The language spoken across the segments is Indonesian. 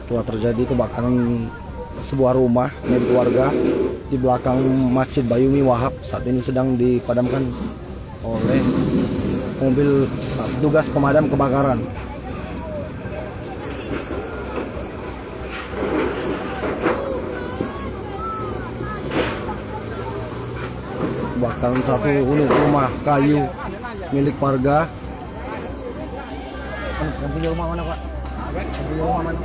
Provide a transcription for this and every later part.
telah terjadi kebakaran sebuah rumah milik warga di belakang Masjid Bayumi Wahab. Saat ini sedang dipadamkan oleh mobil petugas pemadam kebakaran. Kebakaran satu unit rumah kayu milik warga. Yang punya rumah mana, Pak? Yang punya rumah mana?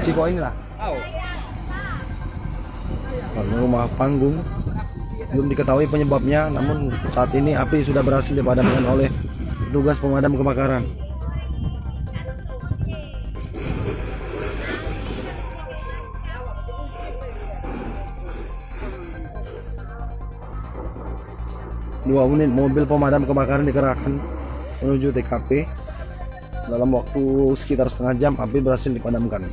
Ciko inilah. Karena rumah panggung belum diketahui penyebabnya, namun saat ini api sudah berhasil dipadamkan oleh petugas pemadam kebakaran. Dua unit mobil pemadam kebakaran dikerahkan menuju TKP. Dalam waktu sekitar setengah jam api berhasil dipadamkan.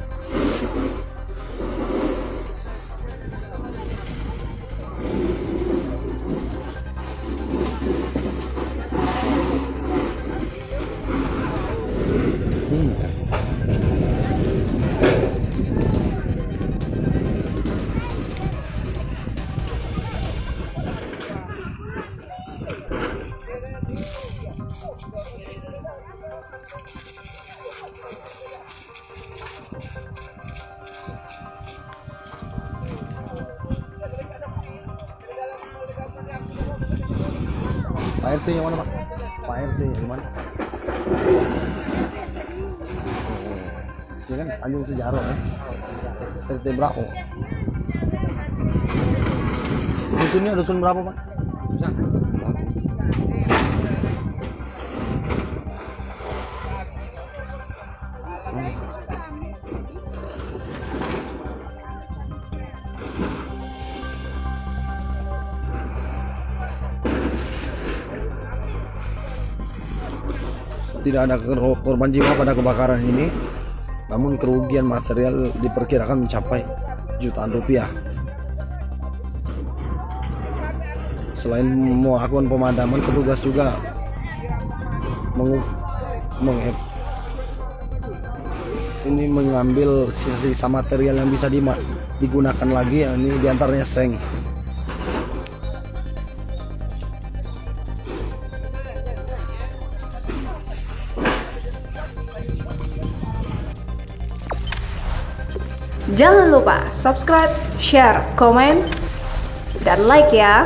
Pak RT yang mana, Pak? Pak RT yang mana? Ini kan Tanjung Sejarah ya. RT berapa? Dusunnya dusun berapa, Pak? Tidak ada korban jiwa pada kebakaran ini, namun kerugian material diperkirakan mencapai jutaan rupiah. Selain melakukan pemadaman, petugas juga mengambil sisa-sisa material yang bisa digunakan lagi. Ini diantaranya seng. Jangan lupa subscribe, share, komen, dan like ya.